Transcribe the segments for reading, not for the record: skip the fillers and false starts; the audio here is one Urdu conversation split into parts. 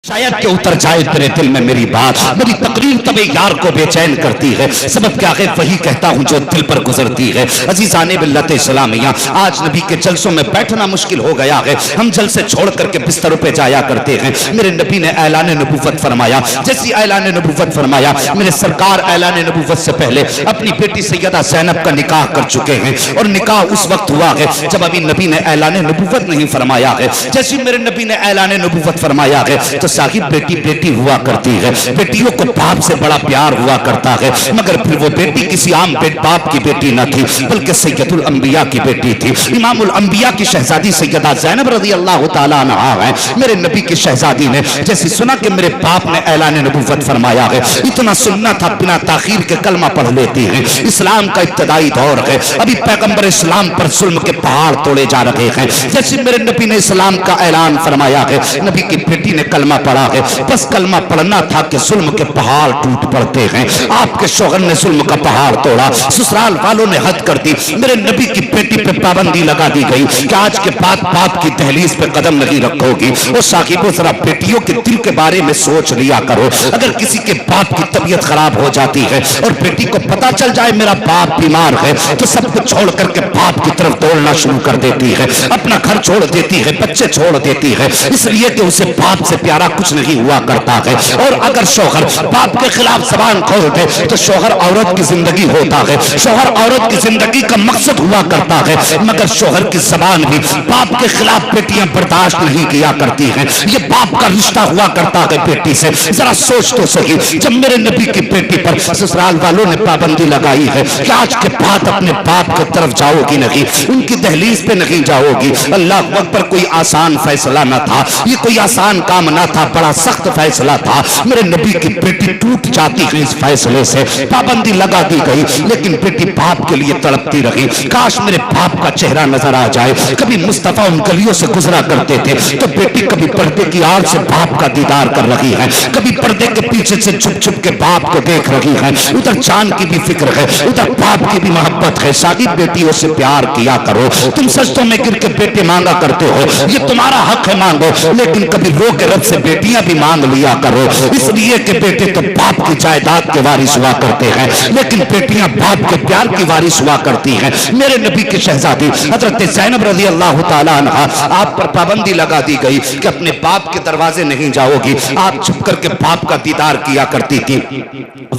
شاید کہ اتر جائے تیرے دل میں میری بات، میری تقریر تب یار کو بے چین کرتی ہے، سبب کیا ہے وہی کہتا ہوں جو دل پر گزرتی ہے۔ عزیزان ملت اسلامیہ، آج نبی کے جلسوں میں بیٹھنا مشکل ہو گیا ہے، ہم جلسے چھوڑ کر کے بستروں پہ جایا کرتے ہیں۔ میرے نبی نے اعلان نبوت فرمایا، جیسی اعلان نبوت فرمایا، میرے سرکار اعلان نبوت سے پہلے اپنی بیٹی سیدہ زینب کا نکاح کر چکے ہیں، اور نکاح اس وقت ہوا ہے جب ابھی نبی نے اعلان نبوت نہیں فرمایا ہے۔ جیسی میرے نبی نے اعلان نبوت فرمایا ہے تو صاحب بیٹی بیٹی ہوا کرتی ہے، بیٹیوں کو باپ سے بڑا پیار ہوا کرتا ہے، مگر پھر وہ بیٹی کسی عام باپ کی بیٹی نہ تھی بلکہ سید الانبیاء کی بیٹی تھی، امام الانبیاء کی شہزادی سیدہ زینب رضی اللہ تعالیٰ عنہ ہے۔ میرے نبی کی شہزادی نے جیسی سنا کہ میرے باپ نے اعلان نبوت فرمایا ہے، اتنا سننا تھا بنا تاخیر کے کلمہ پڑھ لیتی ہیں۔ اسلام کا ابتدائی دور ہے، ابھی پیغمبر اسلام پر ظلم کے پہاڑ توڑے جا رہے ہیں، جیسے میرے نبی نے اسلام کا اعلان فرمایا ہے، نبی کی بیٹی نے کلمہ پڑھا ہے، بس کلمہ پڑھنا تھا کہ ظلم کے پہاڑ ٹوٹ پڑتے ہیں۔ آپ کے شوہر نے ظلم کا پہاڑ توڑا، سسرال والوں نے حد کر دی، میرے نبی کی بیٹی پہ پابندی لگا دی گئی کہ آج کے بعد باپ کی دہلیز پہ قدم نہیں رکھو گی۔ اور صاحبوں ذرا بیٹیوں کے دل کے بارے میں سوچ لیا کرو، اگر کسی کے باپ کی طبیعت خراب ہو جاتی ہے اور بیٹی کو پتا چل جائے میرا باپ بیمار ہے تو سب کچھ چھوڑ کر کے باپ کی طرف دوڑنا شروع کر دیتی ہے، اپنا گھر چھوڑ دیتی ہے، بچے چھوڑ دیتی ہے، اس لیے کہ اسے باپ سے پیارا کچھ نہیں ہوا کرتا ہے۔ اور اگر شوہر باپ کے خلاف زبان کھول دے تو شوہر عورت کی زندگی ہوتا ہے، شوہر عورت کی زندگی کا مقصد ہوا کرتا ہے، مگر شوہر کی زبان بھی باپ کے خلاف بیٹیاں برداشت نہیں کیا کرتی ہیں، یہ باپ کا رشتہ ہوا کرتا ہے بیٹی سے۔ ذرا سوچ تو صحیح، جب میرے نبی کی بیٹی پر سسرال والوں نے پابندی لگائی ہے کہ آج کے بعد اپنے باپ کی طرف جاؤ گی نہیں، ان کی دہلیز پہ نہیں جاؤ گی، اللہ اکبر، کوئی آسان فیصلہ نہ تھا، یہ کوئی آسان کام نہ تھا، بڑا سخت فیصلہ تھا۔ میرے نبی کی بیٹی ٹوٹ جاتی ہے اس فیصلے سے، پابندی لگا دی گئی، لیکن بیٹی باپ کے لیے تڑپتی رہی، کاش میرے باپ کا چہرہ نظر آ جائے۔ کبھی مصطفیٰ ان گلیوں سے گزرا کرتے تھے تو بیٹی کبھی پردے کی آڑ سے باپ کا دیدار کر رہی ہے، کبھی پردے کے پیچھے سے چھپ چھپ کے باپ کو دیکھ رہی ہے، ادھر جان کی بھی فکر ہے، ادھر باپ کی بھی محبت ہے۔ صاحب بیٹیوں سے پیار کیا کرو، تم سجدوں میں گر کے بیٹے مانگا کرتے ہو، یہ تمہارا حق ہے مانگو، لیکن کبھی رو کے رب سے بیٹیاں بھی مانگ لیا کرو، اس لیے کہ بیٹے تو باپ کی جائیداد کے وارث ہوا کرتے ہیں لیکن بیٹیاں باپ کے پیار کی وارث ہوا کرتی ہیں۔ میرے نبی کی شہزادی حضرت زینب رضی اللہ تعالیٰ عنہ، آپ پر پابندی لگا دی گئی کہ اپنے باپ کے دروازے نہیں جاؤ گی، آپ چھپ کر کے باپ کا دیدار کیا کرتی تھی۔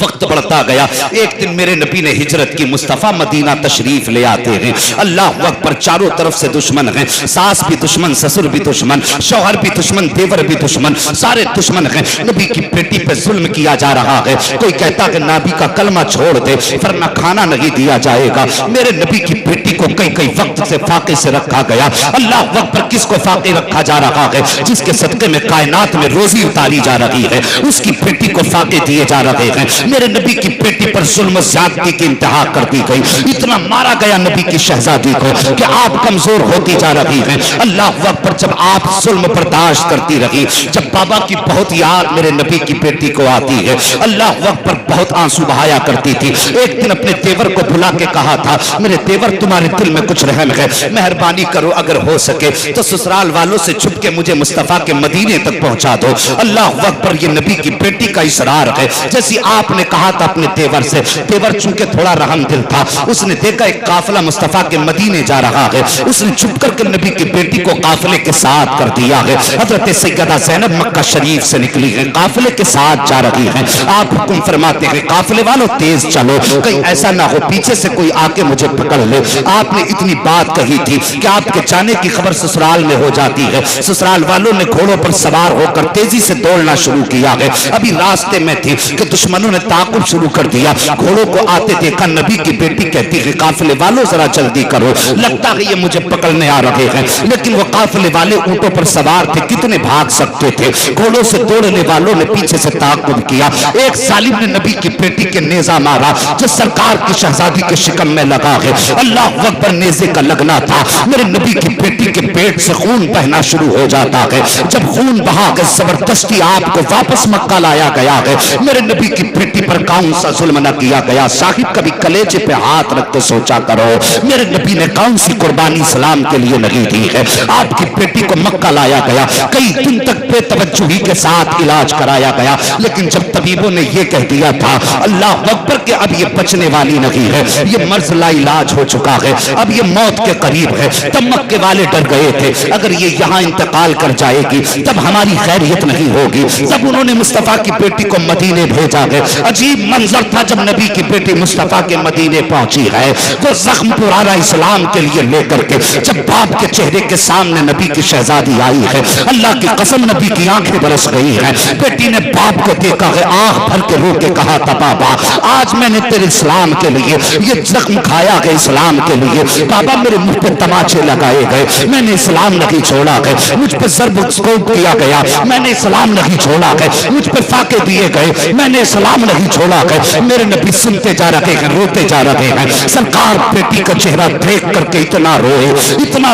وقت بڑھتا گیا، ایک دن میرے نبی نے ہجرت کی، مصطفیٰ مدینہ تشریف لے آتے ہیں، اللہ اکبر، چاروں طرف سے دشمن ہیں، ساس بھی دشمن، سسر بھی دشمن، شوہر بھی دشمن، دیور بھی دشمن، سارے دشمن ہیں۔ نبی کی بیٹی پہ ظلم کیا جا رہا ہے، کوئی کہتا کہ نبی کا کلمہ چھوڑ دے ورنہ کھانا نہیں دیا جائے گا۔ میرے نبی کی بیٹی کو کئی وقت سے فاقے سے رکھا گیا، اللہ اکبر، کس کو فاقے رکھا جا رہا ہے؟ جس کے صدقے میں کائنات میں روزی اتاری جا رہی ہے، اس کی بیٹی کو فاقے دیے جا رہے ہیں۔ میرے نبی کی بیٹی پر ظلم و زیادتی کی انتہا کر دی گئی، اتنا مارا گیا نبی کی شہزادی کو کہ آپ کمزور ہوتی جا رہی ہیں۔ اللہ اکبر، جب آپ ظلم برداشت کرتی رہی، جب بابا کی بہت یاد میرے نبی کی بیٹی کو آتی ہے، اللہ اکبر، بہت آنسو بہایا کرتی تھی۔ ایک دن اپنے دیور کو بلا کے کہا تھا، میرے دیور تمہارے دل میں کچھ رحم ہے، مہربانی کرو اگر ہو سکے تو سسرال والوں سے چھپ کے مجھے مصطفیٰ کے مدینے تک پہنچا دو۔ اللہ اکبر، یہ نبی کی بیٹی کا اصرار ہے، جیسی آپ نے کہا تھا اپنے دیور سے۔ دیور چونکہ تھوڑا رحم دل تھا، اس نے دیکھا ایک قافلہ مصطفیٰ کے مدینے جا رہا ہے، اس نے چھپ کر کے نبی کی بیٹی کو قافلے کے ساتھ کر دیا ہے۔ حضرت سیدہ زینب مکہ شریف سے نکلی ہے، قافلے کے ساتھ جا رہی ہیں، آپ حکم فرماتے ہیں قافلے والوں تیز چلو، کہیں ایسا نہ ہو پیچھے سے کوئی آ کے مجھے پکڑ لے۔ آپ نے اتنی بات کہی تھی کہ آپ کے جانے کی خبر سسرال میں ہو جاتی ہے، سسرال والوں نے گھوڑوں پر سوار ہو کر تیزی سے دوڑنا شروع کیا ہے۔ ابھی راستے میں تھی کہ دشمنوں نے تعاقب شروع کر دیا، گھوڑوں کو آتے دیکھا، نبی کی بیٹی کہتی ہے قافلے والوں ذرا جلدی کرو، لگتا ہے یہ مجھے پکڑنے آ رہے ہیں، لیکن وہ قافلے والے اونٹوں پر سوار تھے، کتنے بھاگ سکتے تھے، گھوڑوں سے دوڑنے والوں نے پیچھے سے تعاقب کیا، ایک ظالم نے نبی کی بیٹی کے نیزہ مارا جو سرکار کی شہزادی کے شکم میں لگا ہے۔ اللہ اکبر، نیزے کا لگنا تھا، میرے نبی کی بیٹی کے پیٹ سے خون بہنا شروع ہو جاتا ہے، جب خون بہا کے زبردستی آپ کو واپس مکہ لایا گیا ہے، میرے نبی کی بیٹی پر کون سا ظلم نہ کیا گیا؟ صاحب کبھی کلیجے پہ ہاتھ رکھ کے سوچا کرو، میرے نبی نے کون سی قربانی اسلام کے لیے نہیں دی ہے؟ آپ کی بیٹی کو مکہ لایا گیا، کئی دن تک بے توجہی کے ساتھ علاج کرایا گیا، لیکن جب طبیبوں نے یہ کہہ دیا تھا اللہ اکبر کہ اب یہ بچنے والی نہیں ہے، یہ مرض لا علاج ہو چکا ہے، اب یہ موت کے قریب ہے، تب مکے والے ڈر گئے تھے اگر یہ یہاں انتقال کر جائے گی تب ہماری خیریت نہیں ہوگی۔ تب انہوں نے مصطفیٰ کی بیٹی کو مدینے بھیجا ہے۔ عجیب منظر تھا جب نبی کی بیٹی مصطفیٰ کے مدینے پہنچی ہے، وہ زخم پرانا اسلام کے لیے لے کر کے جب باپ کے چہرے کے سامنے نبی کی شہزادی آئی ہے، اللہ کی قسم نبی کی آنکھیں برس گئی ہیں۔ بیٹی نے باپ کو دیکھا ہے، آنکھ بھر کے رو کے کہا تھا بابا آج میں نے تیرے اسلام کے لیے یہ زخم کھایا گیا، اسلام کے لیے بابا میرے منہ پہ تماچے لگائے گئے، میں نے اسلام نہیں چھوڑا ہے، مجھ پہ ضرب سکوپ کیا گیا، میں نے اسلام نہیں چھوڑا ہے، مجھ پہ فاقے دیے گئے، میں نے اسلام نہیں چھوڑا ہے۔ میرے نبی سنتے جا رہے ہیں، روتے جا رہے ہیں۔ سرکار بیٹی کا چہرہ دیکھ کر کے اتنا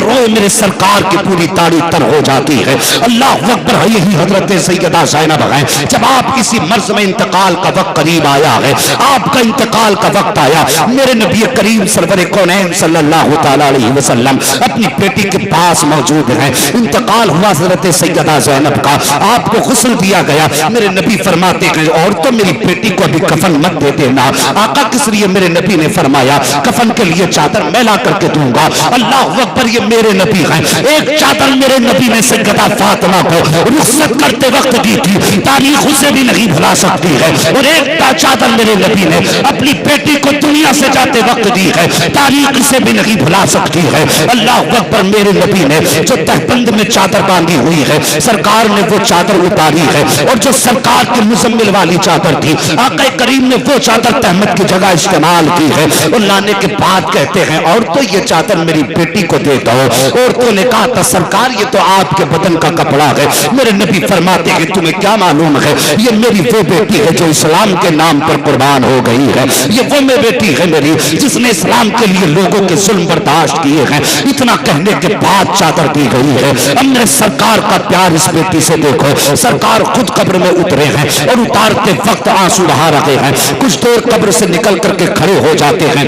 روئے میرے سرکار کی پوری داڑھی تر ہو جاتی ہے۔ اللہ اکبر ہے، یہی حضرت سیدہ زینب ہے۔ جب آپ کسی مرض میں انتقال کا وقت قریب آیا ہے، آپ کا انتقال کا وقت آیا، میرے نبی کریم سرور کونین صلی اللہ تعالی علیہ وسلم اپنی بیٹی کے پاس موجود ہیں۔ انتقال ہوا حضرت سیدہ زینب کا، آپ کو غسل دیا گیا۔ میرے نبی فرماتے ہیں اور تو میری بیٹی کو ابھی کفن مت دے دینا۔ آقا کس لیے؟ میرے نبی نے فرمایا کفن کے لیے چادر میں لا کر کے دوں گا۔ اللہ اکبر، یہ میرے نبی ہیں۔ ایک چادر میرے نبی نے سیدہ فاطمہ کو رخصت کرتے وقت دی تھی، تاریخ اسے بھی نہیں بھلا سکتی ہے، اور ایک چادر میرے نبی نے اپنی بیٹی کو دنیا سے جاتے وقت دی ہے، تاریخ اسے بھی نہیں بھلا سکتی ہے۔ اللہ اکبر، میرے نبی نے جو تہبند میں چادر باندھی ہوئی ہے، سرکار نے وہ چادر اتاری ہے، اور جو سرکار کی مزمل والی چادر تھی آقا کریم نے وہ چادر تہمت کی جگہ استعمال کی ہے، اور لانے کے بعد کہتے ہیں اور تو یہ چادر میری بیٹی کو دے دو۔ عورتوں نے کہا تھا سرکار یہ تو آپ کے بدن کا کپڑا ہے۔ میرے نبی فرماتے ہیں تمہیں کیا معلوم ہے یہ میری وہ بیٹی ہے جو اسلام کے نام پر قربان ہو گئی ہے، یہ وہ میں بیٹی ہے میری جس نے اسلام کے لیے لوگوں کے ظلم برداشت کیے ہیں۔ اتنا کہنے کے بعد چادر دی گئی ہے۔ ہم نے سرکار کا پیار اس بیٹی سے دیکھو، سرکار خود قبر میں اترے ہیں اور اتارتے وقت آنسو بہا رہے ہیں، کچھ دور قبر سے نکل کر کے کھڑے ہو جاتے ہیں۔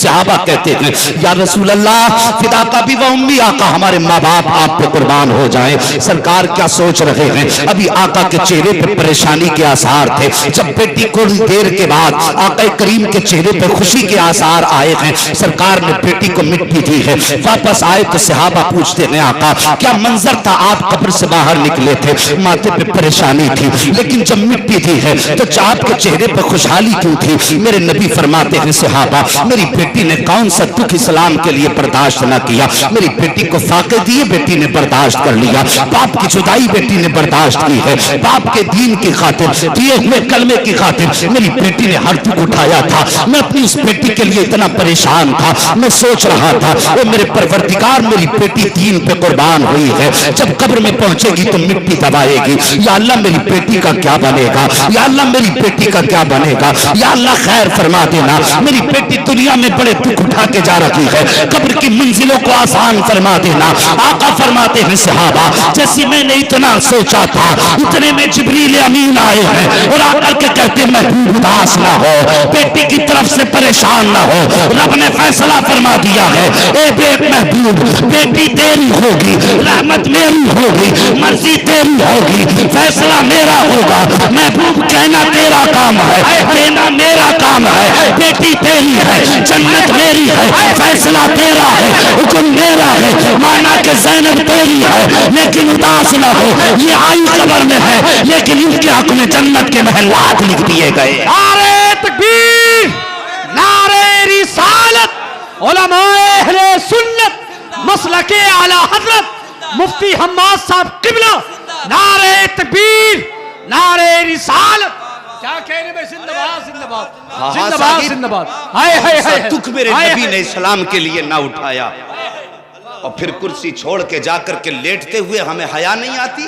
صحابہ کہتے ہیں یا رسول اللہ فداک ابی و امی، آقا ہمارے ماں باپ آپ پہ قربان ہو جائیں۔ سرکار کیا سوچ رہے ہیں؟ ابھی آقا کے چہرے پہ پریشانی کے آثار تھے، جب بیٹی کو دیر کے بعد آقا کریم کے چہرے پہ خوشی کے آثار آئے ہیں، سرکار نے بیٹی کو مٹی دی ہے۔ واپس آئے تو صحابہ پوچھتے ہیں آقا کیا منظر تھا؟ آپ قبر سے باہر نکلے تھے، ماتھے پہ پریشانی تھی، لیکن جب مٹی دی ہے تو آپ کے چہرے پہ خوشحالی کیوں تھی؟ میرے نبی فرماتے ہیں صحابہ میری بیٹی نے کون سا دکھ اسلام کے لیے برداشت نہ کیا، میری بیٹی کو فاقے دیے بیٹی نے برداشت کر لیا، باپ کی جدائی بیٹی نے برداشت کی ہے، باپ کے دین کی خاطر دیے ہوئے کلمے کی خاطر میری بیٹی نے ہر دکھ اٹھایا تھا۔ میں اپنی اس بیٹی کے لیے اتنا پریشان تھا، میں سوچ رہا تھا وہ میرے پروردگار میری بیٹی دین پہ قربان ہوئی ہے، جب قبر میں پہنچے گی تو مٹی دبائے گی، یا اللہ میری بیٹی کا کیا بنے گا، یا اللہ میری بیٹی کا کیا بنے گا، یا اللہ خیر فرما دینا، میری بیٹی دنیا میں بڑے دکھ اٹھا کے جا رہی ہے، قبر کی منزلوں کو آسان فرما دینا۔ آقا فرماتے ہیں صحابہ جیسی میں نے اتنا سوچا تھا اتنے میں جبریل امین آئے ہیں اور آ کر کے کہتے محبوب اداس نہ ہو، بیٹی کی طرف سے پریشان نہ ہو، رب نے فیصلہ فرما دیا ہے، اے بے محبوب بیٹی تیری ہوگی، رحمت میری ہوگی، مرضی تیری ہوگی، فیصلہ میرا ہوگا، محبوب کہنا تیرا کام ہے، دینا میرا کام ہے، بیٹی تیری ہے، جنت میری ہے، فیصلہ تیرا ہے، حکم میرا ہے، مانا کہ زینب تیری ہے، لیکن اداس نہ ہو، یہ آئی قبر میں ہے لیکن ان کے حق میں جنت کے محلات لکھ دیے گئے۔ نعرہ تکبیر، نعرہ رسالت، علماء اہل سنت، مسلک اعلی حضرت مفتی حماد صاحب قبلہ، نعرہ تکبیر، نعرہ رسالت۔ کیا کہنے میں زندہ باد زندہ باد زندہ باد زندہ باد۔ ہائے ہائے ہائے، دکھ میرے نبی نے اسلام کے لیے نہ اٹھایا، اور پھر کرسی چھوڑ کے جا کر کے لیٹتے ہوئے ہمیں حیا نہیں آتی؟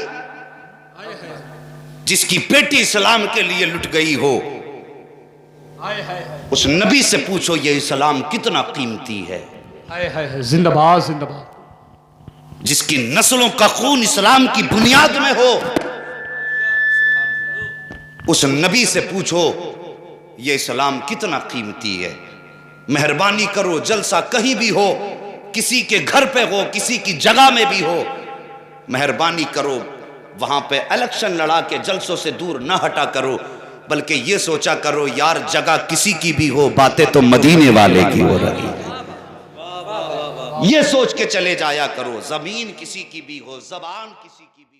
جس کی بیٹی اسلام کے لیے لٹ گئی ہو اس نبی سے پوچھو یہ اسلام کتنا قیمتی ہے۔ زندہ باد زندہ باد۔ جس کی نسلوں کا خون اسلام کی بنیاد میں ہو اس نبی سے پوچھو یہ اسلام کتنا قیمتی ہے۔ مہربانی کرو، جلسہ کہیں بھی ہو، کسی کے گھر پہ ہو، کسی کی جگہ میں بھی ہو، مہربانی کرو وہاں پہ الیکشن لڑا کے جلسوں سے دور نہ ہٹا کرو، بلکہ یہ سوچا کرو یار جگہ کسی کی بھی ہو، باتیں تو مدینے والے کی ہو رہی ہیں۔ یہ سوچ کے چلے جایا کرو، زمین کسی کی بھی ہو، زبان کسی کی بھی